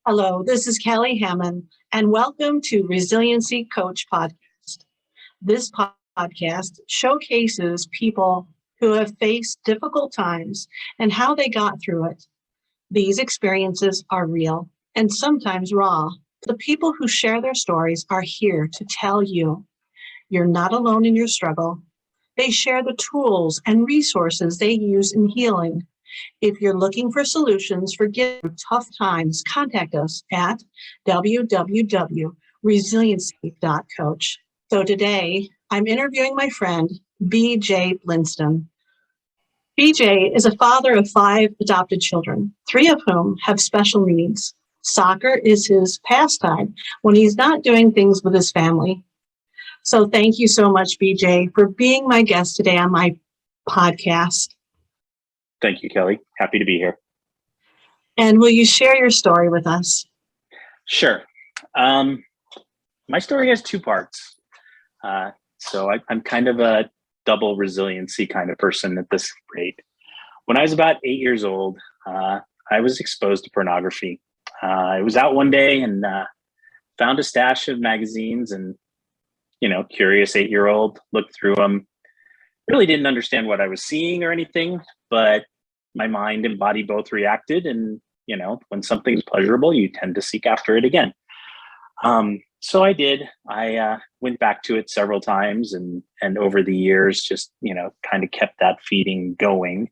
Hello, this is Kelly Hammond, and welcome to Resiliency Coach Podcast. This podcast showcases people who have faced difficult times and how they got through it. These experiences are real and sometimes raw. The people who share their stories are here to tell you you're not alone in your struggle. They share the tools and resources they use in healing. If you're looking for solutions for getting tough times, contact us at www.resiliency.coach. So today, I'm interviewing my friend, BJ Blinston. BJ is a father of 5 adopted children, 3 of whom have special needs. Soccer is his pastime when he's not doing things with his family. So thank you so much, BJ, for being my guest today on my podcast. Thank you, Kelly. Happy to be here. And will you share your story with us? Sure. My story has 2 parts. So I'm kind of a double resiliency kind of person at this rate. When I was about 8 years old, I was exposed to pornography. I was out one day and found a stash of magazines and, curious 8-year-old, looked through them. Really didn't understand what I was seeing or anything, but my mind and body both reacted. And, when something's pleasurable, you tend to seek after it again. So I did. I went back to it several times and over the years, just, kind of kept that feeding going.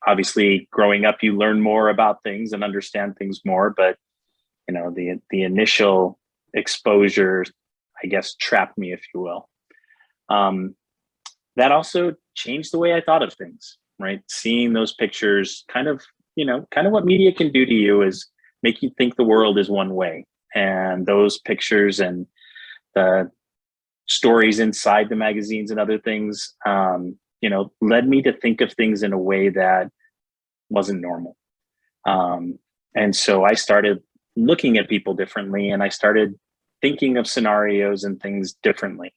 Obviously, growing up, you learn more about things and understand things more. But, the initial exposure, I guess, trapped me, if you will. That also changed the way I thought of things, right? Seeing those pictures kind of what media can do to you is make you think the world is one way. And those pictures and the stories inside the magazines and other things, led me to think of things in a way that wasn't normal. And so I started looking at people differently, and I started thinking of scenarios and things differently.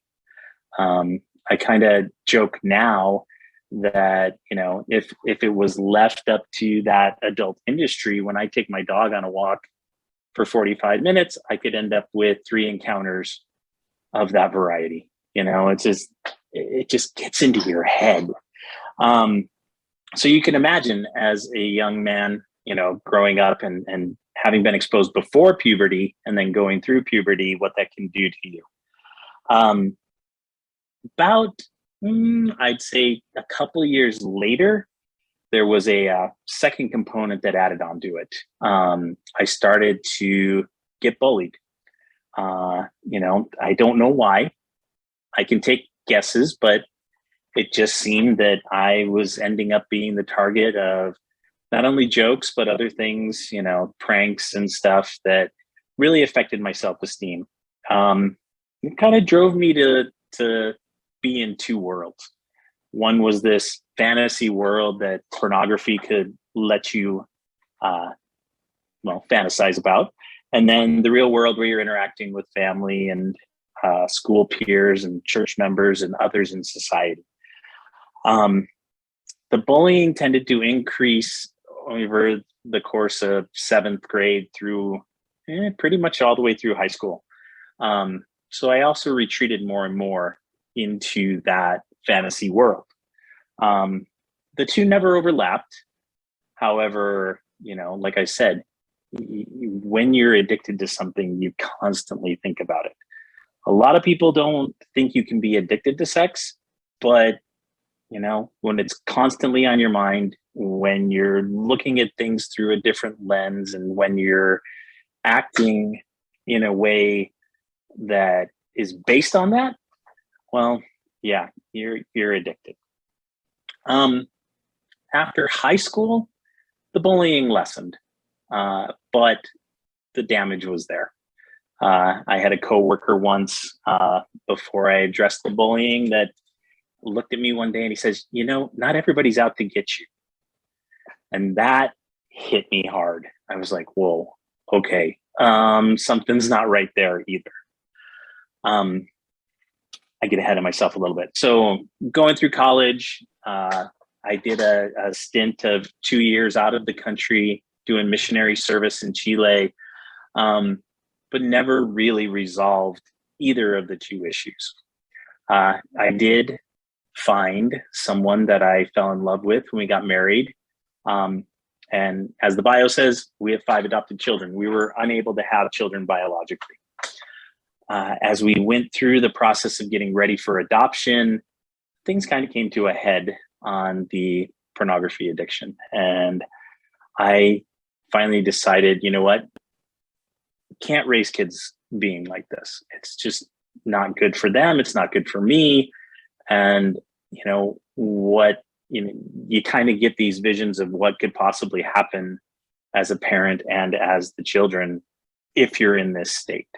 I kind of joke now that, if it was left up to that adult industry, when I take my dog on a walk for 45 minutes, I could end up with 3 encounters of that variety. It just gets into your head. So you can imagine, as a young man, growing up and having been exposed before puberty and then going through puberty, what that can do to you. About, I'd say a couple of years later, there was a second component that added onto it. I started to get bullied. I don't know why. I can take guesses, but it just seemed that I was ending up being the target of not only jokes, but other things, pranks and stuff that really affected my self-esteem. It kind of drove me to be in 2 worlds. One was this fantasy world that pornography could let you, fantasize about. And then the real world where you're interacting with family and school peers and church members and others in society. The bullying tended to increase over the course of 7th grade through pretty much all the way through high school. So I also retreated more and more into that fantasy world. The 2 never overlapped. However, like I said, when you're addicted to something, you constantly think about it. A lot of people don't think you can be addicted to sex, but when it's constantly on your mind, when you're looking at things through a different lens, and when you're acting in a way that is based on that, well, yeah, you're addicted. After high school, the bullying lessened, but the damage was there. I had a coworker once, before I addressed the bullying, that looked at me one day and he says, not everybody's out to get you. And that hit me hard. I was like, whoa, okay. Something's not right there either. I get ahead of myself a little bit. So going through college, I did a stint of 2 years out of the country doing missionary service in Chile, but never really resolved either of the two issues. I did find someone that I fell in love with when we got married. And as the bio says, we have 5 adopted children. We were unable to have children biologically. As we went through the process of getting ready for adoption, things kind of came to a head on the pornography addiction. And I finally decided, you know what? Can't raise kids being like this. It's just not good for them. It's not good for me. And you kind of get these visions of what could possibly happen as a parent and as the children if you're in this state.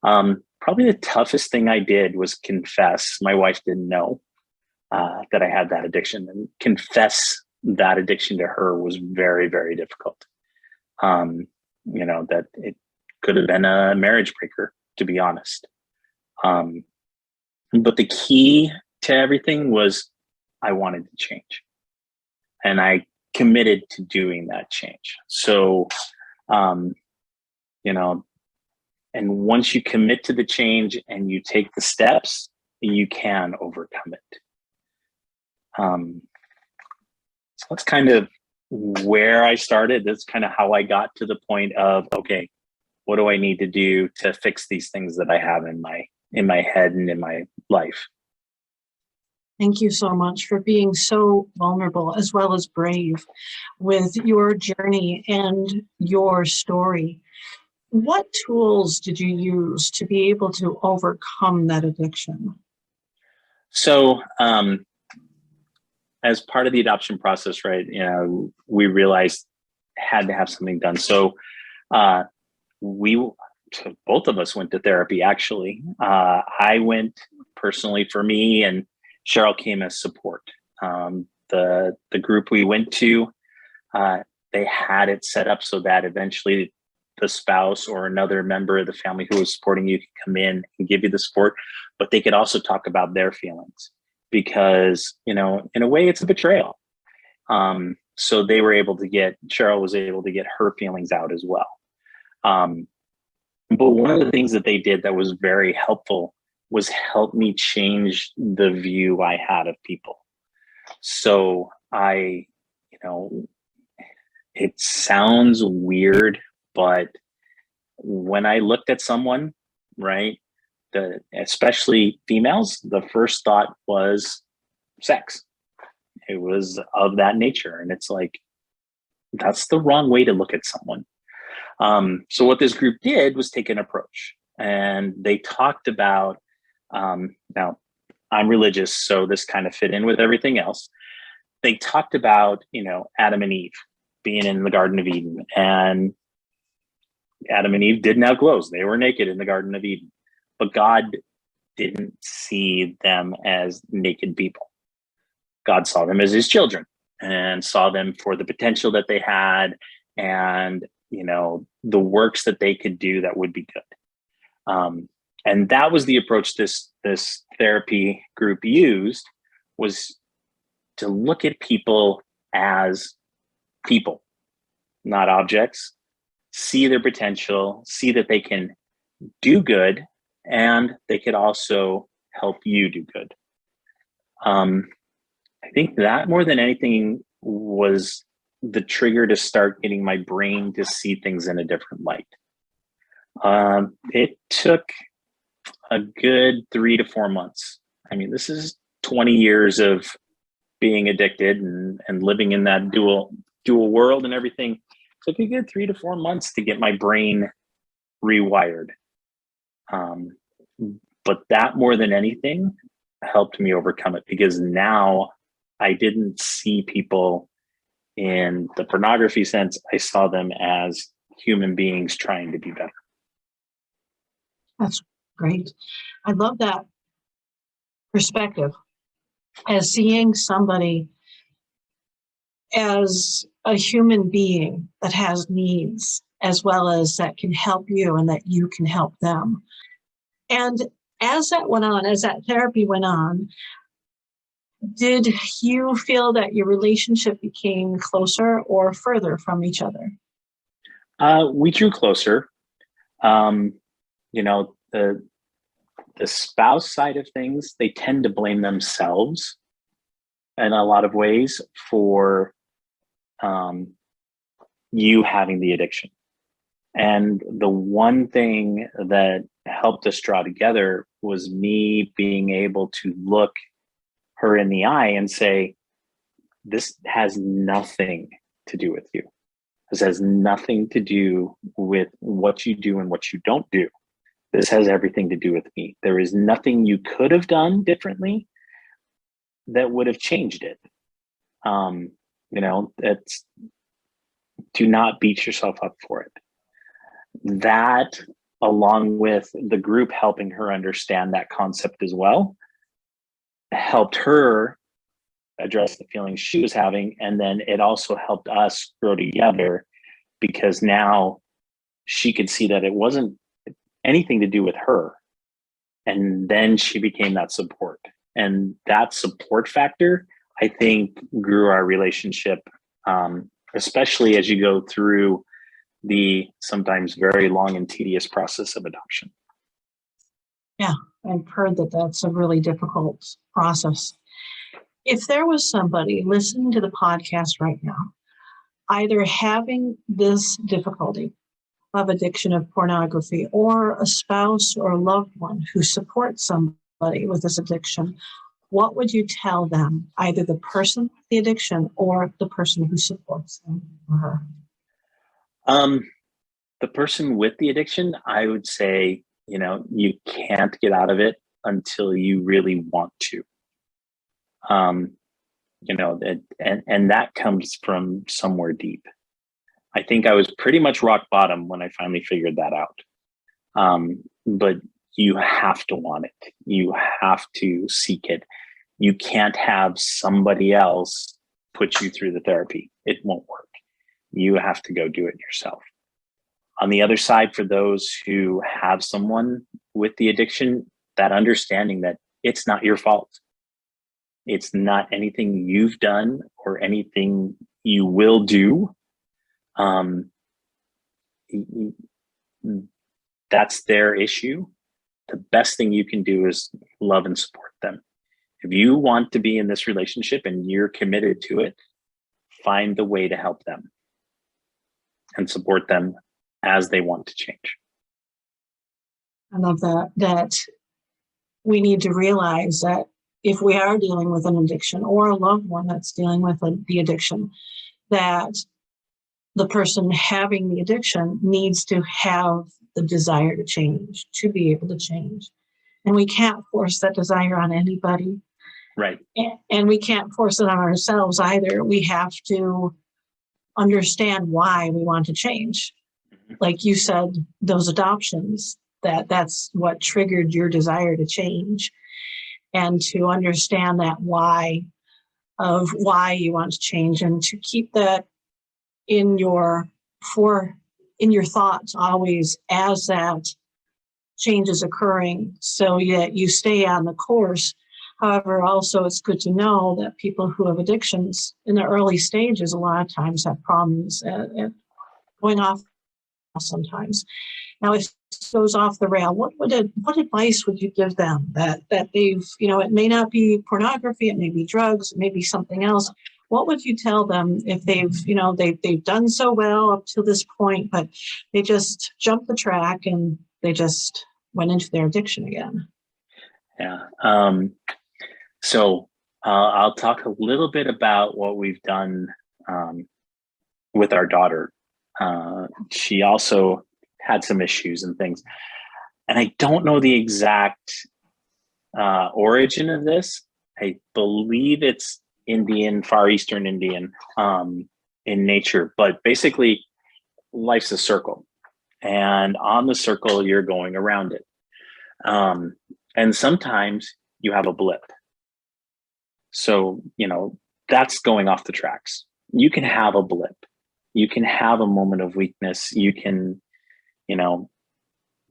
Probably the toughest thing I did was confess. My wife didn't know that I had that addiction, and confess that addiction to her was very, very difficult. That it could have been a marriage breaker, to be honest. But the key to everything was I wanted to change, and I committed to doing that change. So, and once you commit to the change and you take the steps, you can overcome it. So that's kind of where I started. That's kind of how I got to the point of, okay, what do I need to do to fix these things that I have in my head and in my life? Thank you so much for being so vulnerable as well as brave with your journey and your story. What tools did you use to be able to overcome that addiction? So, as part of the adoption process, right, we realized had to have something done. So, both of us went to therapy, actually. I went personally for me, and Cheryl came as support. The group we went to, they had it set up so that eventually the spouse or another member of the family who was supporting you could come in and give you the support, but they could also talk about their feelings, because, in a way it's a betrayal. So Cheryl was able to get her feelings out as well. But one of the things that they did that was very helpful was help me change the view I had of people. So it sounds weird, but when I looked at someone, right, especially females, the first thought was sex. It was of that nature. And it's like, that's the wrong way to look at someone. So what this group did was take an approach, and they talked about, now I'm religious, so this kind of fit in with everything else. They talked about, Adam and Eve being in the Garden of Eden, and Adam and Eve didn't have clothes. They were naked in the Garden of Eden, but God didn't see them as naked people. God saw them as his children and saw them for the potential that they had, and, the works that they could do that would be good. And that was the approach this therapy group used, was to look at people as people, not objects, see their potential, see that they can do good, and they could also help you do good. I think that more than anything was the trigger to start getting my brain to see things in a different light. It took a good 3 to 4 months. I mean, this is 20 years of being addicted and living in that dual world and everything. It took a good 3 to 4 months to get my brain rewired. But that more than anything helped me overcome it, because now I didn't see people in the pornography sense. I saw them as human beings trying to be better. That's great. I love that perspective, as seeing somebody as a human being that has needs, as well as that can help you and that you can help them. And as that went on, as that therapy went on, Did you feel that your relationship became closer or further from each other? We drew closer. Um, the spouse side of things, they tend to blame themselves in a lot of ways for um, you having the addiction. And the one thing that helped us draw together was me being able to look her in the eye and say, this has nothing to do with you. This has nothing to do with what you do and what you don't do. This has everything to do with me. There is nothing you could have done differently that would have changed it. It's do not beat yourself up for it. That, along with the group helping her understand that concept as well, helped her address the feelings she was having. And then it also helped us grow together because now she could see that it wasn't anything to do with her. And then she became that support. And that support factor, I think, grew our relationship, especially as you go through the sometimes very long and tedious process of adoption. Yeah, I've heard that that's a really difficult process. If there was somebody listening to the podcast right now, either having this difficulty of addiction of pornography, or a spouse or a loved one who supports somebody with this addiction, what would you tell them, either the person with the addiction or the person who supports them or her? The person with the addiction, I would say, you can't get out of it until you really want to. And that comes from somewhere deep. I think I was pretty much rock bottom when I finally figured that out. But you have to want it. You have to seek it. You can't have somebody else put you through the therapy. It won't work. You have to go do it yourself. On the other side, for those who have someone with the addiction, that understanding that it's not your fault. It's not anything you've done or anything you will do. That's their issue. The best thing you can do is love and support them. If you want to be in this relationship and you're committed to it, find the way to help them and support them as they want to change. I love that we need to realize that if we are dealing with an addiction or a loved one that's dealing with the addiction, that the person having the addiction needs to have the desire to change, to be able to change. And we can't force that desire on anybody. Right. And we can't force it on ourselves either. We have to understand why we want to change. Like you said, those adoptions, that's what triggered your desire to change. And to understand that why of why you want to change, and to keep that in your thoughts always as that change is occurring, so that you stay on the course. However, also it's good to know that people who have addictions in the early stages a lot of times have problems at going off sometimes. Now, if it goes off the rail, what advice would you give them that they've, it may not be pornography, it may be drugs, it may be something else. What would you tell them if they've done so well up to this point, but they just jumped the track and they just went into their addiction again? Yeah. So I'll talk a little bit about what we've done with our daughter. She also had some issues and things. And I don't know the exact origin of this. I believe it's Indian, Far Eastern Indian in nature. But basically, life's a circle. And on the circle, you're going around it. And sometimes you have a blip. So, that's going off the tracks. You can have a blip. You can have a moment of weakness. You can,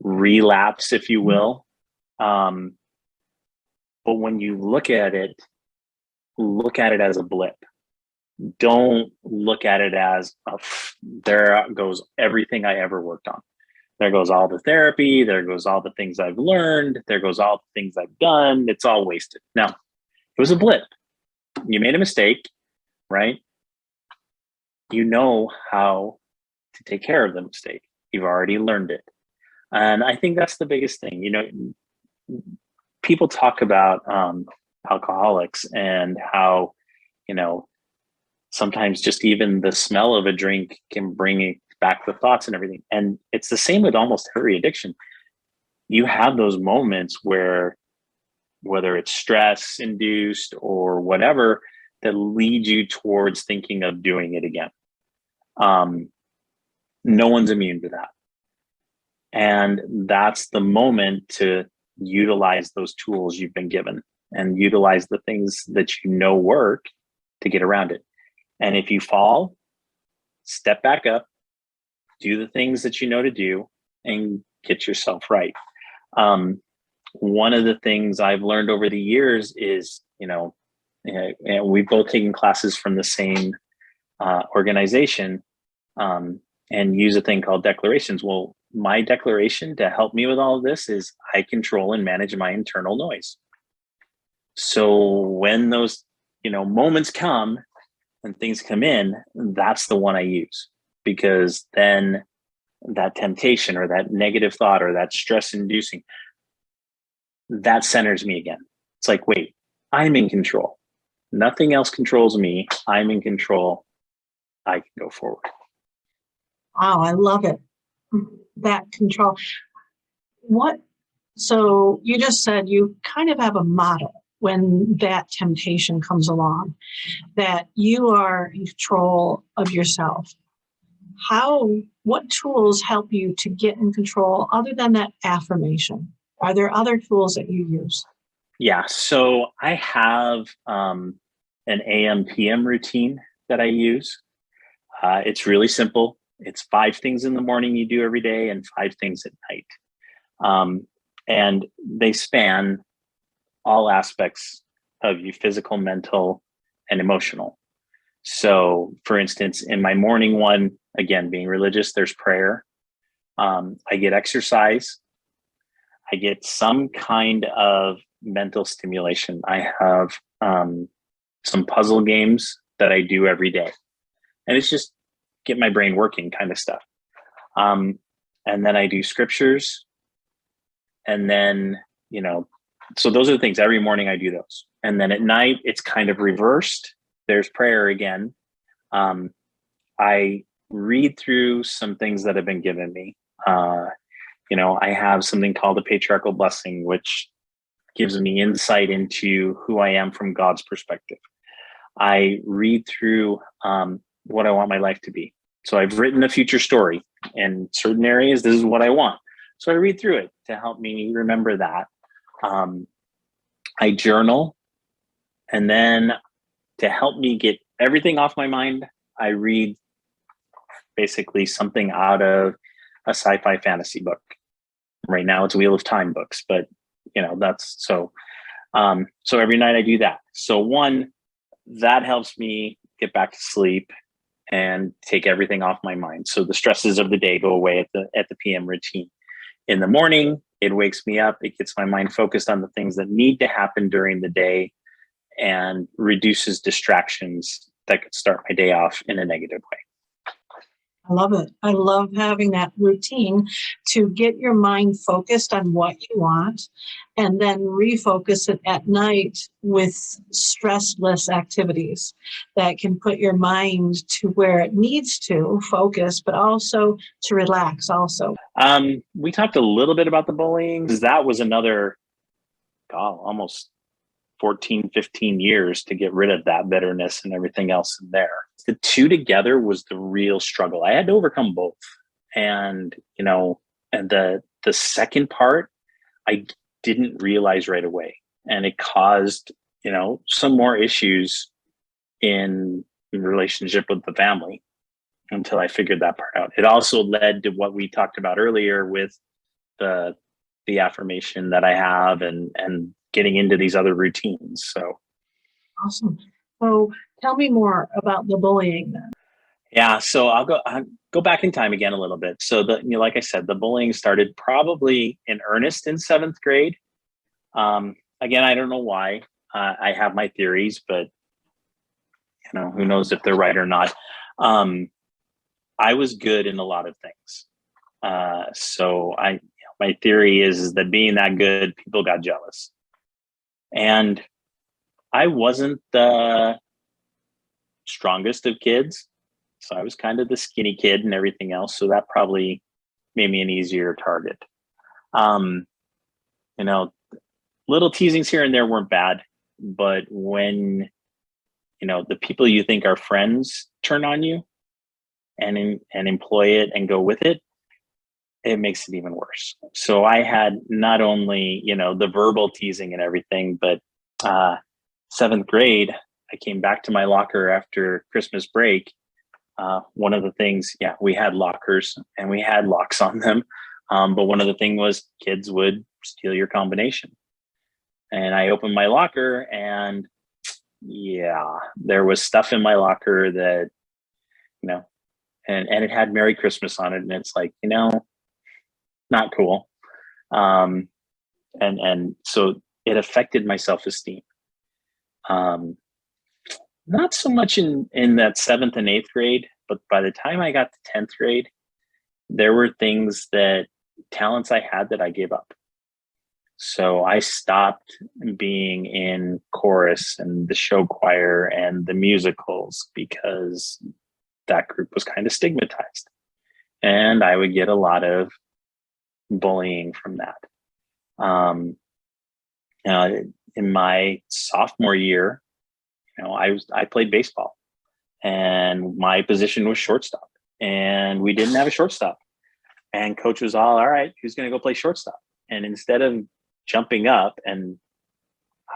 relapse, if you will. But when you look at it, look at it as a blip. Don't look at it as there goes everything I ever worked on. There goes all the therapy. There goes all the things I've learned. There goes all the things I've done. It's all wasted. No, it was a blip. You made a mistake, right? You know how to take care of the mistake. You've already learned it. And I think that's the biggest thing. People talk about alcoholics and how, sometimes just even the smell of a drink can bring back the thoughts and everything. And it's the same with almost every addiction. You have those moments where, whether it's stress induced or whatever, that lead you towards thinking of doing it again. No one's immune to that. And that's the moment to utilize those tools you've been given and utilize the things that work to get around it. And if you fall, step back up, do the things that you know to do, and get yourself right. One of the things I've learned over the years is, and we've both taken classes from the same organization, and use a thing called declarations. Well, my declaration to help me with all of this is I control and manage my internal noise. So when those, moments come and things come in, that's the one I use, because then that temptation or that negative thought or that stress inducing, that centers me again. It's like, wait, I'm in control. Nothing else controls me. I'm in control. I can go forward. Wow, I love it. That control. So you just said you kind of have a model when that temptation comes along, that you are in control of yourself. What tools help you to get in control other than that affirmation? Are there other tools that you use? Yeah, so I have an AM PM routine that I use. It's really simple. It's 5 things in the morning you do every day and 5 things at night. And they span all aspects of you: physical, mental, and emotional. So for instance, in my morning one, again, being religious, there's prayer. I get exercise. I get some kind of mental stimulation. I have some puzzle games that I do every day. And it's just get my brain working kind of stuff. And then I do scriptures. And then, so those are the things. Every morning I do those. And then at night, it's kind of reversed. There's prayer again. I read through some things that have been given me. I have something called a patriarchal blessing, which gives me insight into who I am from God's perspective. I read through what I want my life to be. So I've written a future story in certain areas. This is what I want. So I read through it to help me remember that. I journal. And then to help me get everything off my mind, I read basically something out of a sci-fi fantasy book. Right now it's Wheel of Time books, but that's so every night I do that. So one, that helps me get back to sleep and take everything off my mind. So the stresses of the day go away at the PM routine. In the morning, it wakes me up. It gets my mind focused on the things that need to happen during the day and reduces distractions that could start my day off in a negative way. I love it. I love having that routine to get your mind focused on what you want and then refocus it at night with stressless activities that can put your mind to where it needs to focus, but also to relax also. We talked a little bit about the bullying, because that was another, almost 14, 15 years to get rid of that bitterness and everything else in there. The two together was the real struggle. I had to overcome both. And, and the second part, I didn't realize right away. And it caused, some more issues in relationship with the family until I figured that part out. It also led to what we talked about earlier with the affirmation that I have and getting into these other routines. So Awesome. So tell me more about the bullying then. Yeah, so I'll go back in time again a little bit. So like I said, the bullying started probably in earnest in seventh grade. Again, I don't know why. I have my theories, but who knows if they're right or not. I was good in a lot of things. So my theory is that being that good, people got jealous. And I wasn't the strongest of kids. So I was kind of the skinny kid and everything else. So that probably made me an easier target. Um, little teasings here and there weren't bad, but when, the people you think are friends turn on you and employ it and go with it, it makes it even worse. So I had not only, the verbal teasing and everything, but seventh grade, I came back to my locker after Christmas break. One of the things, we had lockers and we had locks on them. But one of the things was kids would steal your combination. And I opened my locker and there was stuff in my locker that, and it had Merry Christmas on it. And it's like, not cool. And so it affected my self-esteem. Not so much in that seventh and eighth grade, but by the time I got to 10th grade, there were talents I had that I gave up. So I stopped being in chorus and the show choir and the musicals because that group was kind of stigmatized. And I would get a lot of bullying from that. In my sophomore year, I played baseball and my position was shortstop and we didn't have a shortstop. And coach was all right, who's going to go play shortstop? And instead of jumping up, and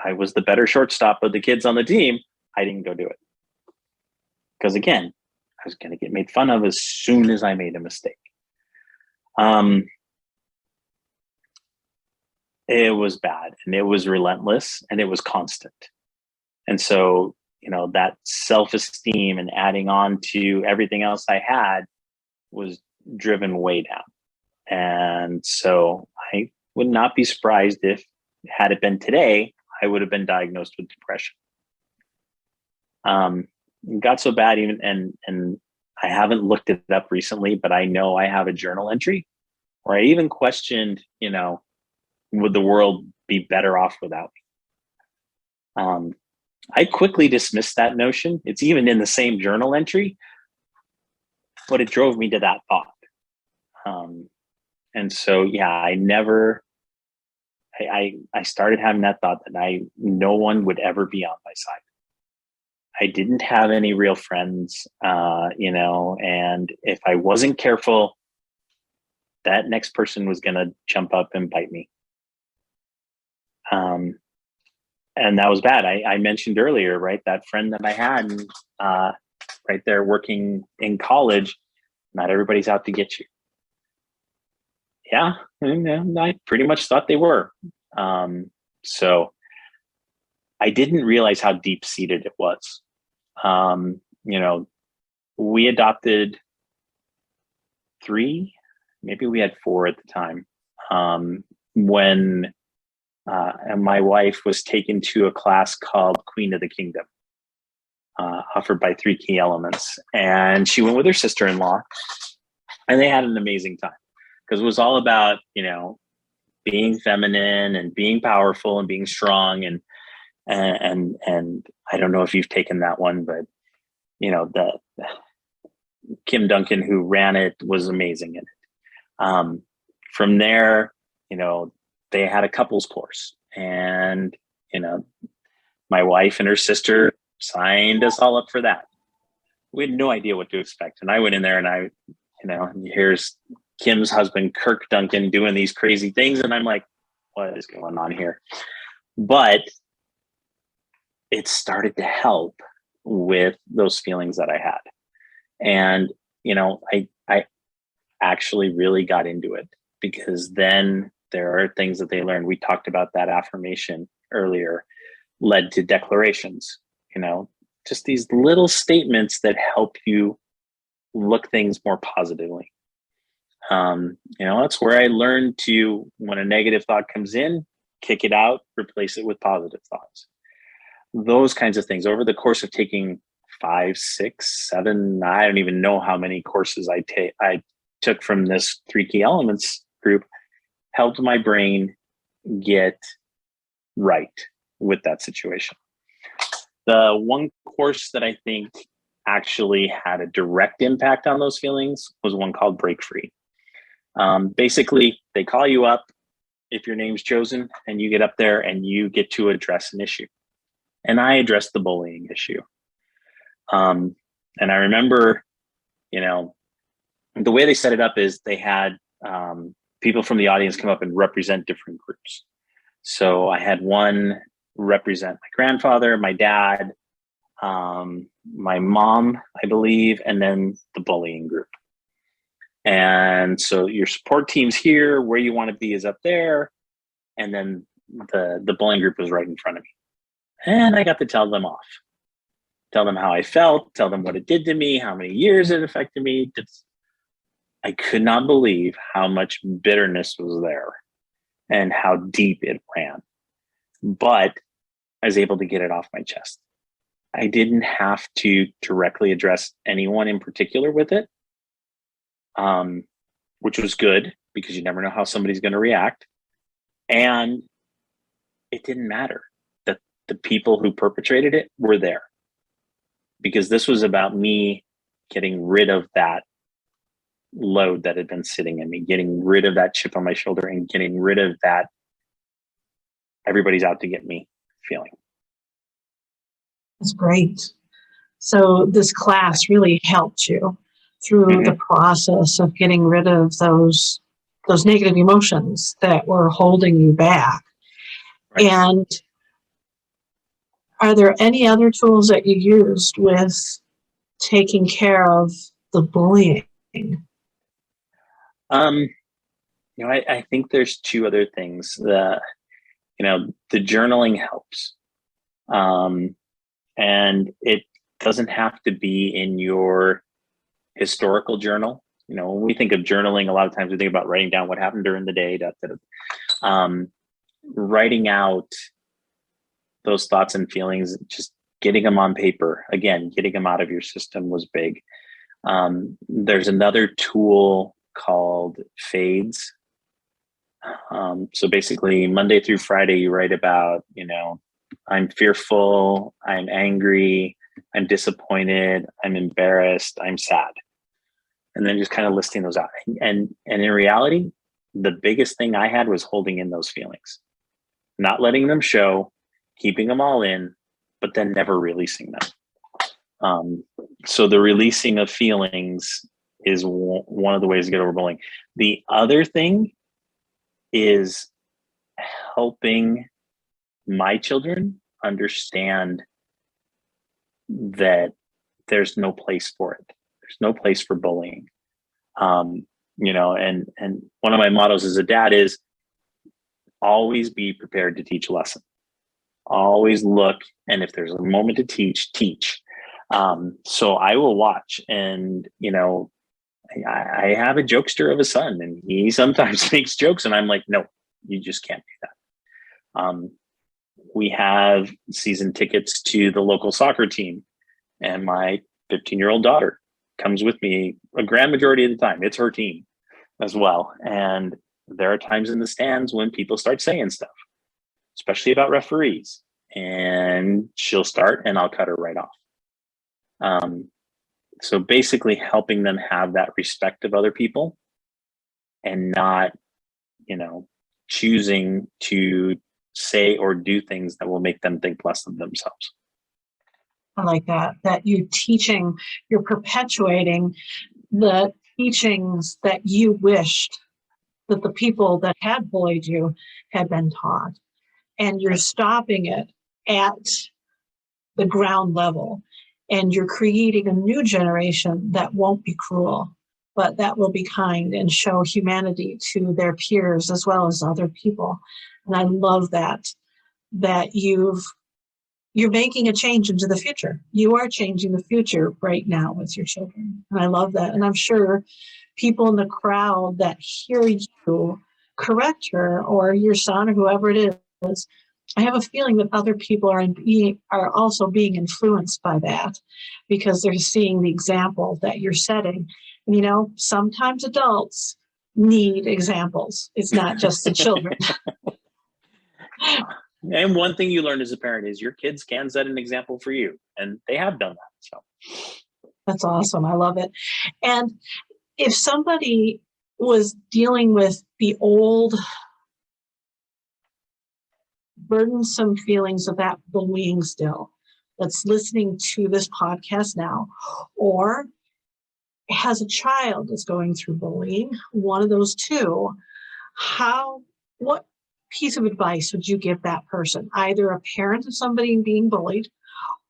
I was the better shortstop of the kids on the team, I didn't go do it. Because again, I was going to get made fun of as soon as I made a mistake. It was bad and it was relentless and it was constant. And so, that self-esteem and adding on to everything else I had was driven way down. And so I would not be surprised if, had it been today, I would have been diagnosed with depression. It got so bad and I haven't looked it up recently, but I know I have a journal entry where I even questioned, would the world be better off without me? I quickly dismissed that notion. It's even in the same journal entry, but it drove me to that thought. And so, I started having that thought that no one would ever be on my side. I didn't have any real friends, and if I wasn't careful, that next person was going to jump up and bite me. And that was bad. I mentioned earlier, right? That friend that I had right there working in college, not everybody's out to get you. Yeah, and I pretty much thought they were. So I didn't realize how deep-seated it was. We adopted 3, maybe we had 4 at the time. When and my wife was taken to a class called Queen of the Kingdom, offered by 3 Key Elements. And she went with her sister-in-law and they had an amazing time because it was all about, being feminine and being powerful and being strong. And I don't know if you've taken that one, but the Kim Duncan, who ran it, was amazing in it. From there, they had a couples course and, my wife and her sister signed us all up for that. We had no idea what to expect. And I went in there and here's Kim's husband, Kirk Duncan, doing these crazy things. And I'm like, what is going on here? But it started to help with those feelings that I had. And, I actually really got into it because then there are things that they learned. We talked about that affirmation earlier, led to declarations. just these little statements that help you look things more positively. That's where I learned to, when a negative thought comes in, kick it out, replace it with positive thoughts. Those kinds of things over the course of taking 5, 6, 7, I don't even know how many courses I took from this 3 key elements group, helped my brain get right with that situation. The one course that I think actually had a direct impact on those feelings was one called Break Free. Basically, they call you up if your name's chosen, and you get up there and you get to address an issue. And I addressed the bullying issue. And I remember, the way they set it up is they had people from the audience come up and represent different groups. So I had one represent my grandfather, my dad, my mom, I believe, and then the bullying group. And so your support team's here, where you want to be is up there. And then the bullying group was right in front of me. And I got to tell them off, tell them how I felt, tell them what it did to me, how many years it affected me. I could not believe how much bitterness was there and how deep it ran. But I was able to get it off my chest. I didn't have to directly address anyone in particular with it, which was good because you never know how somebody's going to react. And it didn't matter that the people who perpetrated it were there, because this was about me getting rid of that load that had been sitting in me, getting rid of that chip on my shoulder, and getting rid of that everybody's out to get me feeling. That's great. So this class really helped you through the process of getting rid of those negative emotions that were holding you back. Right. And are there any other tools that you used with taking care of the bullying? I think there's 2 other things. The journaling helps. And it doesn't have to be in your historical journal. When we think of journaling, a lot of times we think about writing down what happened during the day. Writing out those thoughts and feelings, just getting them on paper, again, getting them out of your system was big. There's another tool called Fades. So basically Monday through Friday, you write about, I'm fearful, I'm angry, I'm disappointed, I'm embarrassed, I'm sad. And then just kind of listing those out. And in reality, the biggest thing I had was holding in those feelings, not letting them show, keeping them all in, but then never releasing them. So the releasing of feelings is one of the ways to get over bullying. The other thing is helping my children understand that there's no place for it. There's no place for bullying. And one of my mottos as a dad is always be prepared to teach a lesson. Always look, and if there's a moment to teach, teach. So I will watch, and I have a jokester of a son, and he sometimes makes jokes, and I'm like, no, you just can't do that. We have season tickets to the local soccer team, and my 15-year-old daughter comes with me a grand majority of the time. It's her team as well. And there are times in the stands when people start saying stuff, especially about referees, and she'll start and I'll cut her right off. So basically helping them have that respect of other people and not, choosing to say or do things that will make them think less of themselves. I like that you're perpetuating the teachings that you wished that the people that had bullied you had been taught. And you're stopping it at the ground level. And you're creating a new generation that won't be cruel, but that will be kind and show humanity to their peers as well as other people. And I love that you've you're making a change into the future. You are changing the future right now with your children. And I love that. And I'm sure people in the crowd that hear you correct her or your son or whoever it is, I have a feeling that other people are also being influenced by that because they're seeing the example that you're setting. And, you know, sometimes adults need examples. It's not just the children. And one thing you learn as a parent is your kids can set an example for you, and they have done that. So That's awesome. I love it. And if somebody was dealing with the old burdensome feelings of that bullying still, that's listening to this podcast now, or has a child that's going through bullying, one of those two, what piece of advice would you give that person, either a parent of somebody being bullied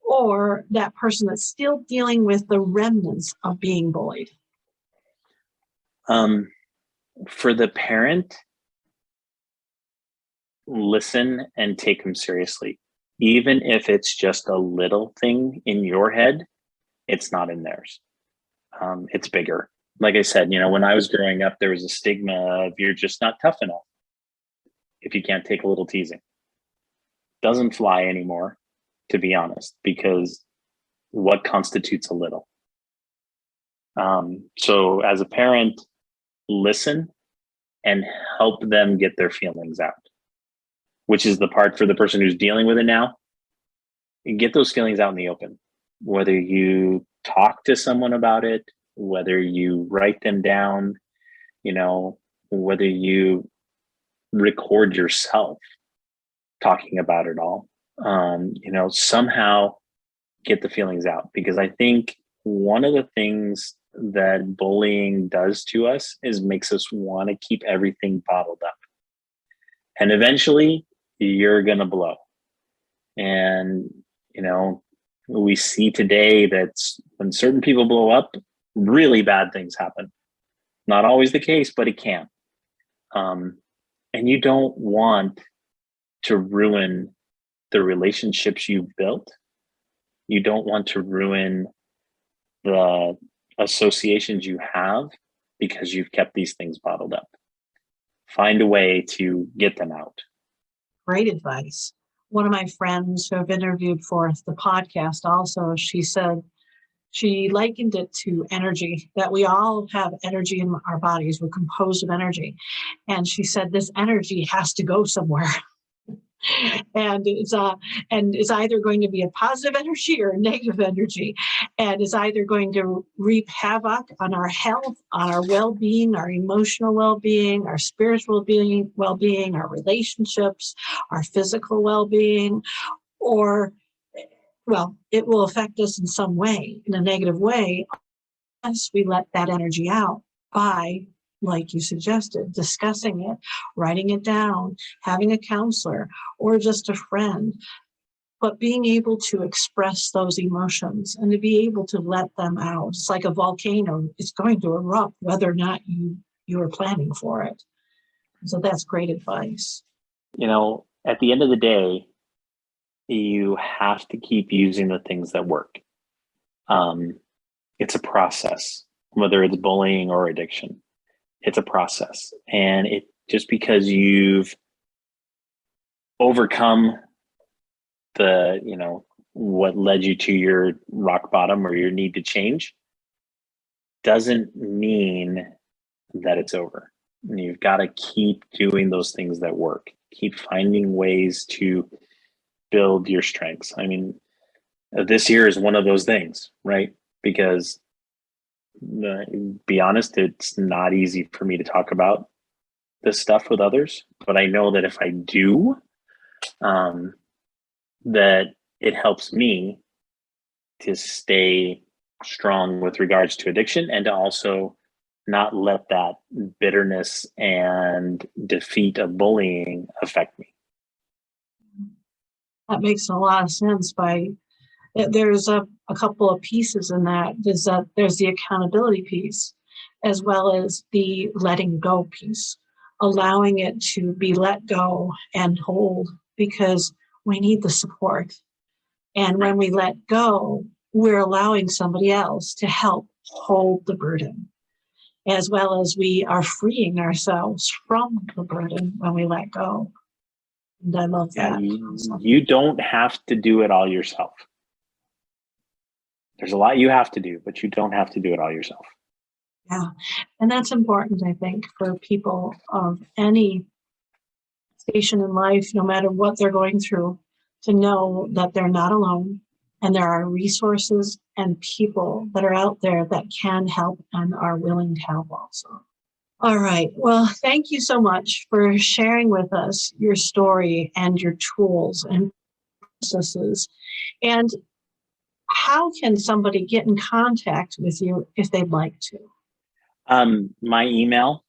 or that person that's still dealing with the remnants of being bullied? For the parent, listen and take them seriously. Even if it's just a little thing in your head, it's not in theirs. It's bigger. Like I said, you know, when I was growing up, there was a stigma of you're just not tough enough if you can't take a little teasing. Doesn't fly anymore, to be honest, because what constitutes a little? So as a parent, listen and help them get their feelings out, which is the part for the person who's dealing with it now. And get those feelings out in the open, whether you talk to someone about it, whether you write them down, you know, whether you record yourself talking about it all, you know, somehow get the feelings out. Because I think one of the things that bullying does to us is makes us want to keep everything bottled up. And eventually you're going to blow. And, you know, we see today that when certain people blow up, really bad things happen. Not always the case, but it can. And you don't want to ruin the relationships you've built. You don't want to ruin the associations you have because you've kept these things bottled up. Find a way to get them out. Great advice. One of my friends who I've interviewed for the podcast also, she said she likened it to energy, that we all have energy in our bodies. We're composed of energy. And she said this energy has to go somewhere. And it's either going to be a positive energy or a negative energy, and it's either going to reap havoc on our health, on our well-being, our emotional well-being, our spiritual well-being, our relationships, our physical well-being, or, well, it will affect us in some way, in a negative way, unless we let that energy out by, like you suggested, discussing it, writing it down, having a counselor, or just a friend, but being able to express those emotions and to be able to let them out. It's like a volcano. It's going to erupt whether or not you are planning for it. So that's great advice. You know, at the end of the day, you have to keep using the things that work. It's a process, whether it's bullying or addiction. It's a process. And it just because you've overcome the, you know, what led you to your rock bottom or your need to change doesn't mean that it's over. And you've got to keep doing those things that work. Keep finding ways to build your strengths. I mean, this year is one of those things, right? Because be honest, it's not easy for me to talk about this stuff with others, but I know that if I do, that it helps me to stay strong with regards to addiction and to also not let that bitterness and defeat of bullying affect me. That makes a lot of sense. There's a couple of pieces in that. There's the accountability piece, as well as the letting go piece, allowing it to be let go and hold, because we need the support. And when we let go, we're allowing somebody else to help hold the burden, as well as we are freeing ourselves from the burden when we let go. And I love that. You don't have to do it all yourself. There's a lot you have to do, but you don't have to do it all yourself. Yeah. And that's important, I think, for people of any station in life, no matter what they're going through, to know that they're not alone and there are resources and people that are out there that can help and are willing to help also. All right. Well, thank you so much for sharing with us your story and your tools and processes. And how can somebody get in contact with you if they'd like to? My email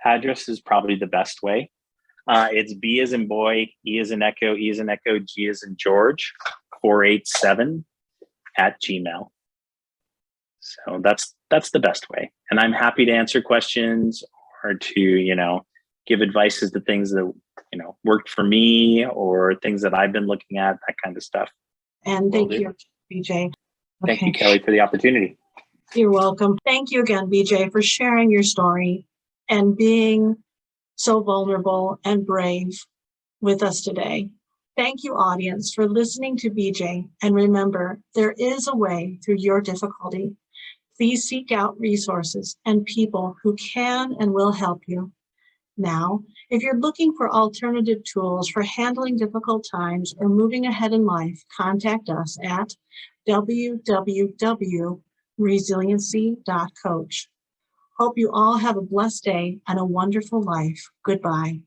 address is probably the best way. It's B as in boy, E as in echo, E as in echo, G as in George, 487 @gmail. So that's the best way. And I'm happy to answer questions or to, give advice as to things that, worked for me or things that I've been looking at, that kind of stuff. And thank you, BJ. Thank you, Kelly, for the opportunity. You're welcome. Thank you again, BJ, for sharing your story and being so vulnerable and brave with us today. Thank you, audience, for listening to BJ. And remember, there is a way through your difficulty. Please seek out resources and people who can and will help you. Now, if you're looking for alternative tools for handling difficult times or moving ahead in life, contact us at www.resiliency.coach. Hope you all have a blessed day and a wonderful life. Goodbye.